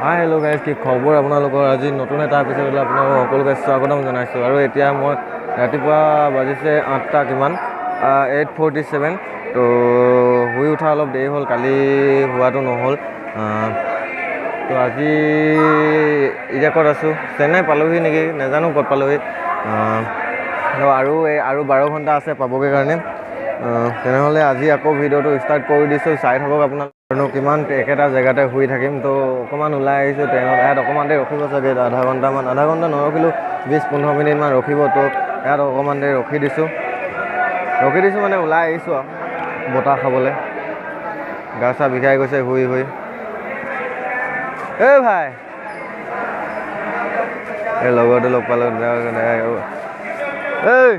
Hi hello' guys, কি খবৰ আপোনালোকৰ? আজি নতুন এটা এপিছডলৈ আপোনালোকক সকলোকে স্বাগতম জনাইছোঁ। আৰু এতিয়া মই ৰাতিপুৱা বাজিছে 8টা কিমান 8:47। তো শুই উঠা অলপ দেৰি হ'ল, কালি হোৱাটো নহ'ল। তো আজি এতিয়া ক'ত আছোঁ? চেন্নাই পালোহি নেকি, নাজানো ক'ত পালোহি। আৰু 12 ঘণ্টা আছে পাবগৈ কাৰণে। তেনেহ'লে আজি আকৌ ভিডিঅ'টো ষ্টাৰ্ট কৰি দিছোঁ, চাই থাকক আপোনালোকে। কিমান একেটা জেগাতে শুই থাকিম। তো অকণমান ওলাই আহিছোঁ ট্ৰেইনত, ইয়াত অকণমান দেৰি ৰখিব চাগে, আধা ঘণ্টা নৰখিলোঁ 20-15 মিনিটমান ৰখিব। তো ইয়াত অকণমান দেৰি ৰখি দিছোঁ মানে ওলাই আহিছোঁ আৰু বতাহ খাবলৈ। গা চা বিষাই গৈছে শুই শুই। এই ভাই, এই লগৰটো লগ পালোঁ। এই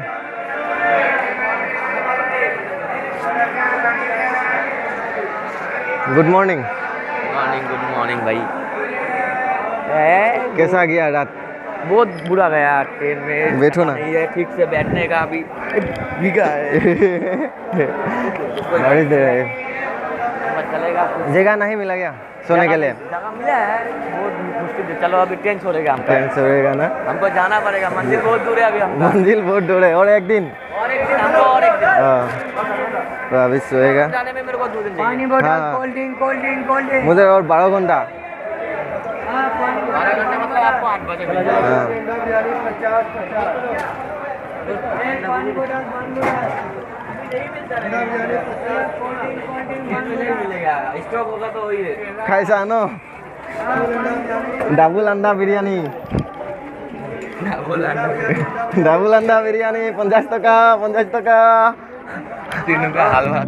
गुड मॉर्निंग भाई। कैसा गया रात? बहुत बुरा गया ट्रेन में। बैठो ना, नहीं है ठीक से बैठने का, अभी भीगा है। बारिश दे रही है, चलेगा, जगह नहीं मिला क्या सोने के लिए? जगह मिला है, बहुत मुश्किल से। चलो अभी ट्रेन छोड़ेगा, ट्रेन छोड़ेगा ना, हमको जाना पड़ेगा। मंदिर बहुत दूर है अभी हमको, मंजिल बहुत दूर है। और एक दिन हमको और एक दिन। हाँ, तो अभी सोएगा। जाने में मेरे को 2 दिन चाहिए। हाँ, कोल्ड ड्रिंक मुझे और 12 घंटा। 12 घंटे मतलब आपको 8 बजे मिलेगा। हाँ, स्टॉक होगा तो वही है। खाइसा नो ডাবুল আন্ডা বিরিয়ানি, ডাবুল আন্ডা বিরিয়ানি 50 টাকা 50 টাকা। 3 का हलवा।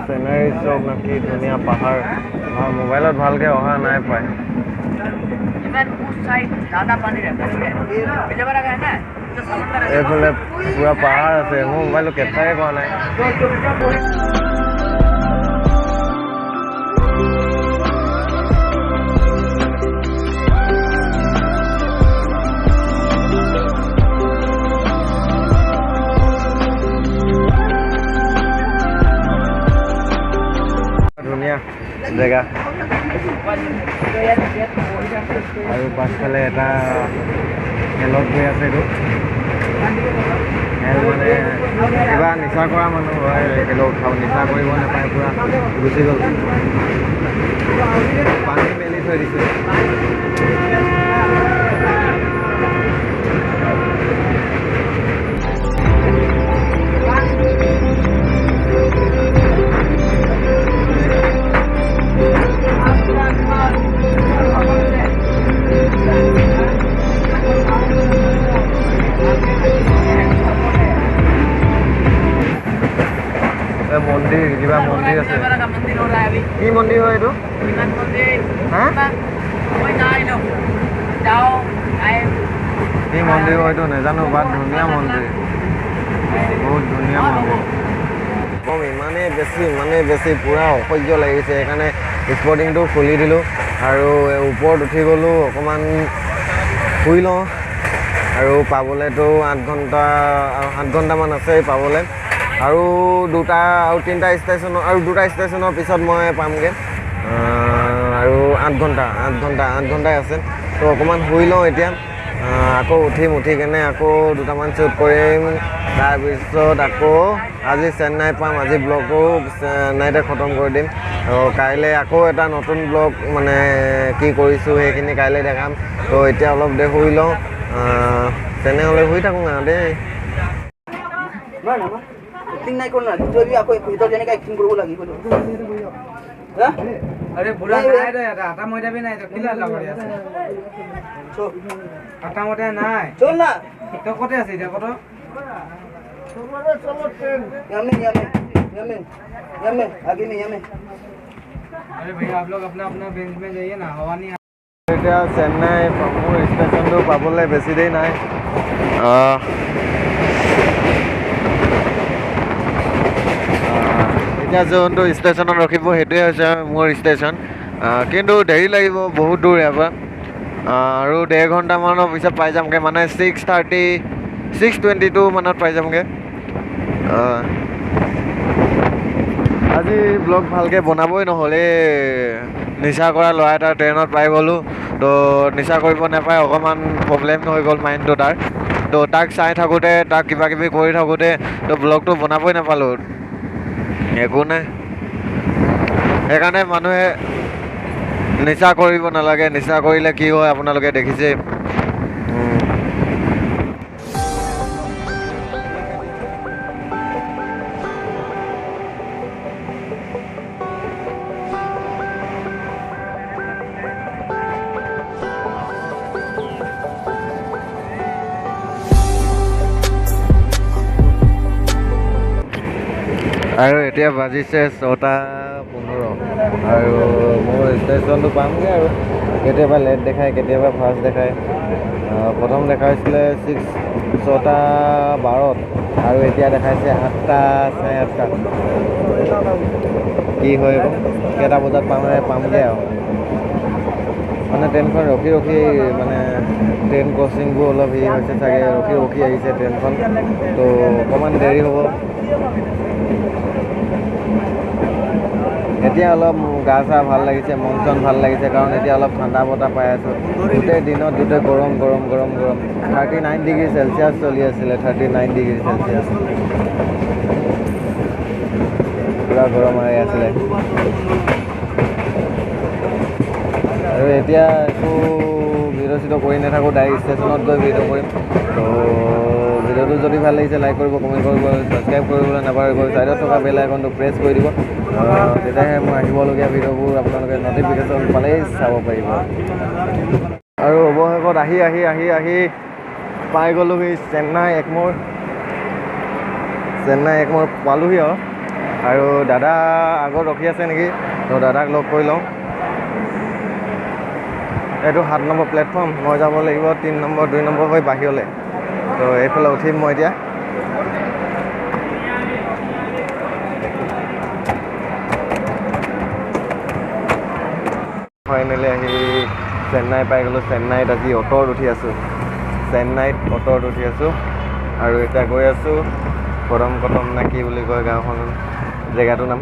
চেনাৰী চব নাকি ধুনীয়া পাহাৰ। মোবাইলত ভালকৈ অহা নাই পায়। এইফালে পুৰা পাহাৰ আছে, মোৰ মোবাইলটো কেপচাৰে কৰা নাই। ধুনীয়া জেগা। আৰু পাছফালে এটা খেলত গৈ আছে। এইটো খেল মানে কিবা নিচা কৰা মানুহ হয়, খেলত নিচা কৰিব নাপায়, পূৰা গুচি গ'ল। পানী মেলি থৈ দিছে। মন্দিৰ, কিবা মন্দিৰ আছে। কি মন্দিৰ হয় এইটো? কি মন্দিৰ হয় এইটো নাজানো, বাট ধুনীয়া মন্দিৰ, বহুত ধুনীয়া মন্দিৰ। ইমানেই বেছি পূৰা অসহ্য লাগিছে, সেইকাৰণে স্পৰ্টিংটো খুলি দিলোঁ আৰু ওপৰত উঠি গ'লোঁ, অকণমান শুই লওঁ। আৰু পাবলৈতো 8 ঘণ্টামান আছে পাবলৈ। আৰু 2টা ষ্টেচনৰ পিছত মই পামগৈ। আৰু 8 ঘণ্টাই আছে। তো অকণমান শুই লওঁ এতিয়া। আকৌ উঠি কেনে আকৌ 2টামান শ্বুট কৰিম। তাৰপিছত আকৌ আজি চেন্নাই পাম। আজি ব্লগটো চেন্নাইতে খতম কৰি দিম। আৰু কাইলৈ আকৌ এটা নতুন ব্লগ, মানে কি কৰিছোঁ সেইখিনি কাইলৈ দেখাম। তো এতিয়া অলপ দেৰি শুই লওঁ। তেনেহ'লে শুই থাকোঁ আৰু দেই। एक्टिंग नहीं करना, जो भी आपको इधर जाने का एक्टिंग करो लगी बोलो। हां अरे बुला नहीं रे आटा मोटा भी नहीं तो किला लगड़ी আছে চো আটা মোটা নাই চল না তো কোতে আছে এটা কত চলো ট্রেন यामे आगे में यामे अरे भैया आप लोग अपना अपना बेंच में जाइए ना, हवा नहीं এতিয়া চেন্নাই মোৰ ষ্টেচনটো পাবলৈ বেছি দেৰি নাই। এতিয়া যোনটো ষ্টেচনত ৰখিব সেইটোৱে হৈছে মোৰ ষ্টেচন, কিন্তু দেৰি লাগিব, বহুত দূৰ ইয়াৰ পৰা। আৰু 1.5 ঘণ্টামানৰ পিছত পাই যামগৈ, মানে 6:22 মানত পাই যামগৈ। আজি ব্লগ ভালকৈ বনাবই নহ'ল, এই নিচা কৰা ল'ৰা এটা ট্ৰেইনত পাই গ'লোঁ। তো নিচা কৰিব নাপায়, অকণমান প্ৰব্লেম হৈ গ'ল মাইণ্ডটো তাৰ। তো তাক চাই থাকোঁতে, তাক কিবা কিবি কৰি থাকোঁতে তো ব্লগটো বনাবই নাপালোঁ। একো নাই, সেইকাৰণে মানুহে নিচা কৰিব নালাগে। নিচা কৰিলে কি হয় আপোনালোকে দেখিছে। আৰু এতিয়া বাজিছে 6:15 আৰু মোৰ ষ্টেচনটো পামগৈ। আৰু কেতিয়াবা লেট দেখায়, কেতিয়াবা ফাষ্ট দেখায়। প্ৰথম দেখাইছিলে 6:12 আৰু এতিয়া দেখাইছে 8:30। কি হয় কেইটা বজাত পামগৈ আৰু মানে ট্ৰেইনখন ৰখি ৰখি, মানে ট্ৰেইন ক্ৰচিংবোৰ অলপ হেৰি হৈছে চাগে, ৰখি ৰখি আহিছে ট্ৰেইনখন। তো অকণমান দেৰি হ'ব। এতিয়া অলপ গা চা ভাল লাগিছে, মন চন ভাল লাগিছে, কাৰণ এতিয়া অলপ ঠাণ্ডা বতাহ পাই আছোঁ। গোটেই দিনত গৰম 39 ডিগ্ৰী চেলচিয়াছ চলি আছিলে, 39 ডিগ্ৰী চেলচিয়াছ পূৰা গৰম আহি আছিলে। আৰু এতিয়া একো ভিডিঅ' চিডিঅ' কৰি নাথাকোঁ, ডাইৰেক্ট ষ্টেচনত গৈ ভিডিঅ' কৰিম। তো ভিডিঅ'টো যদি ভাল লাগিছে লাইক কৰিব, কমেণ্ট কৰিব, ছাবস্ক্ৰাইব কৰিবলৈ নাপাহৰিব। ছাইডত থকা বেল আইকনটো প্ৰেছ কৰি দিব, তেতিয়াহে মই আহিবলগীয়া ভিডিঅ'বোৰ আপোনালোকে নটিফিকেশ্যন পালেই চাব পাৰিব। আৰু অৱশেষত আহি পাই গ'লোহি চেন্নাই এগম'ৰ পালোহি আৰু দাদা আগত ৰখি আছে নেকি, তো দাদাক লগ কৰি লওঁ। এইটো 7 নম্বৰ প্লেটফৰ্ম, মই যাব লাগিব 3 নম্বৰ 2 নম্বৰ হৈ বাহিৰলৈ। তো এইফালে উঠিম মই এতিয়া। ফাইনেলি আহি চেন্নাই পাই গ'লোঁ। চেন্নাইত আজি অ'টত উঠি আছোঁ, আৰু এতিয়া গৈ আছোঁ কদম নে কি বুলি কয় গাঁওখন, জেগাটোৰ নাম।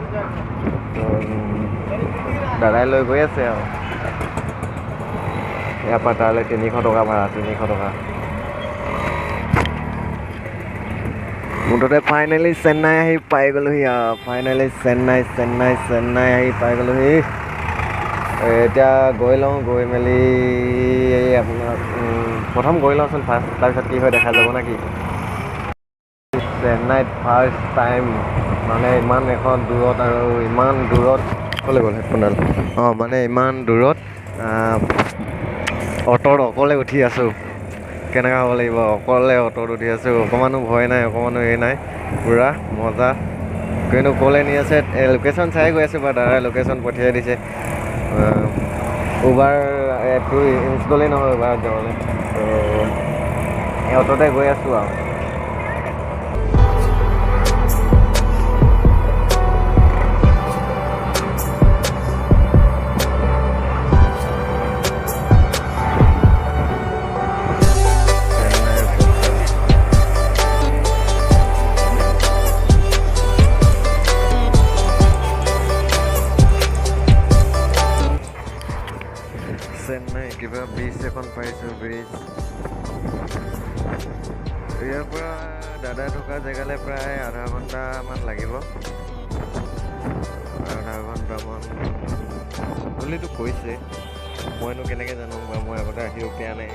তো দাদাই লৈ গৈ আছে আৰু ইয়াৰ পৰা তালৈ 300 টকা ভাড়া, 300 টকা। মুঠতে ফাইনেলি চেন্নাই আহি পাই গ'লোহি আৰু চেন্নাই আহি পাই গ'লোহি। এতিয়া গৈ লওঁ, গৈ মেলি আপোনাক প্ৰথম গৈ লওঁচোন ফাৰ্ষ্ট, তাৰপিছত কি হয় দেখা যাব নে কি। চেন্নাইত ফাৰ্ষ্ট টাইম, মানে ইমান এখন দূৰত, আৰু ইমান দূৰত ক'লে গ'ল হেডফোনডাল, মানে ইমান দূৰত অ'টত অকলে উঠি আছোঁ। কেনেকুৱা হ'ব লাগিব, অকলে অ'টত উঠি আছোঁ, অকণমানো ভয় নাই, অকণমানো এই নাই, পূৰা মজা। কিন্তু ক'লে নি আছে, লোকেশ্যন চাই গৈ আছোঁ বাৰু, দাদাই লোকেশ্যন পঠিয়াই দিছে। উবাৰ এপটো ইনষ্টলেই নহয় উবাৰত যাবলৈ, তো এই অ'টতে গৈ আছোঁ আৰু। চেন্নাই কিবা ব্ৰিজ এখন পাইছোঁ, ব্ৰিজ। ইয়াৰ পৰা দাদা থকা জেগালৈ প্ৰায় আধা ঘণ্টামান লাগিব, আধা ঘণ্টামান বুলিতো কৈছে। মইনো কেনেকৈ জানো বা, মই আগতে আহিও পোৱা নাই।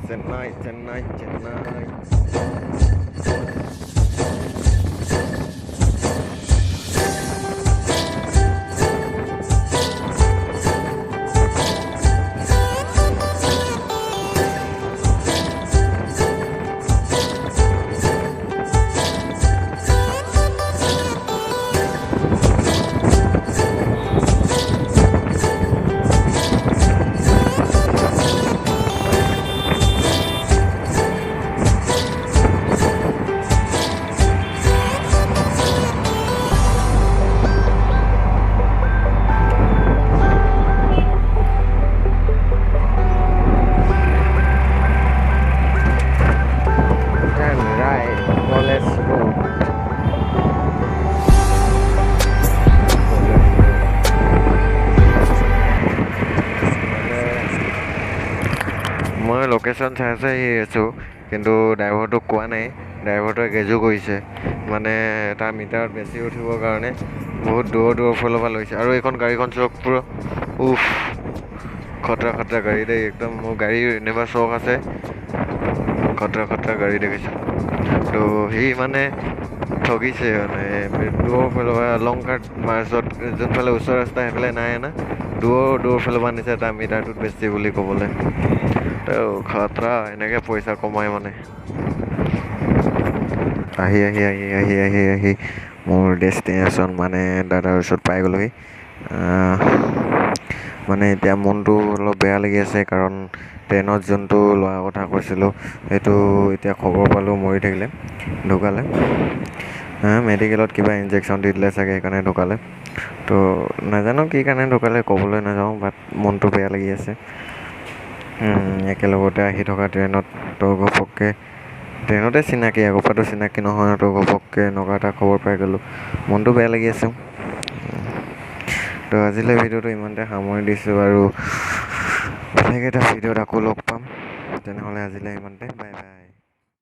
চেন্নাই লোকেশ্যন চাই আহি আছোঁ, কিন্তু ড্ৰাইভাৰটোক কোৱা নাই। ড্ৰাইভাৰটোৱে গেজু কৰিছে, মানে তাৰ মিটাৰত বেছি উঠিবৰ কাৰণে বহুত দূৰৰ ফালৰ পৰা লৈছে। আৰু এইখন গাড়ীখন চক পুৰো উফ, খতৰা গাড়ী দেই একদম। মোৰ গাড়ী এনেকুৱা চখ আছে, খতৰা গাড়ী দেখিছোঁ। তো সি মানে ঠগিছে, মানে দূৰৰ ফালৰ পৰা লং কাট মাৰ্চত যোনফালে ওচৰ ৰাস্তা সেইফালে নাই না, দূৰৰ ফালৰ পৰা নিছে তাৰ মিটাৰটোত বেছি বুলি ক'বলৈ। তো খতৰা এনেকৈ পইচা কমাই মানে। আহি মোৰ ডেষ্টিনেশ্যন মানে দাদাৰ ওচৰত পাই গ'লোহি। মানে এতিয়া মনটো অলপ বেয়া লাগি আছে, কাৰণ ট্ৰেইনত যোনটো লোৱাৰ কথা কৈছিলোঁ সেইটো এতিয়া খবৰ পালোঁ মৰি থাকিলে, ঢুকালে। মেডিকেলত কিবা ইনজেকশ্যন দি দিলে চাগে, সেইকাৰণে ঢুকালে। তো নাজানো কি কাৰণে ঢুকালে, ক'বলৈ নাযাওঁ, বাট মনটো বেয়া লাগি আছে। একেলগতে আহি থকা ট্ৰেইনত তো ঘপককৈ, ট্ৰেইনতে চিনাকি, আগৰ পৰাতো চিনাকি নহয়, তো ঘপককৈ এনেকুৱা এটা খবৰ পাই গ'লোঁ, মনটো বেয়া লাগি আছে। তো আজিলৈ ভিডিঅ'টো ইমানতে সামৰি দিছোঁ, আৰু বেলেগ এটা ভিডিঅ'ত আকৌ লগ পাম। তেনেহ'লে আজিলৈ ইমানতে, বাই বাই।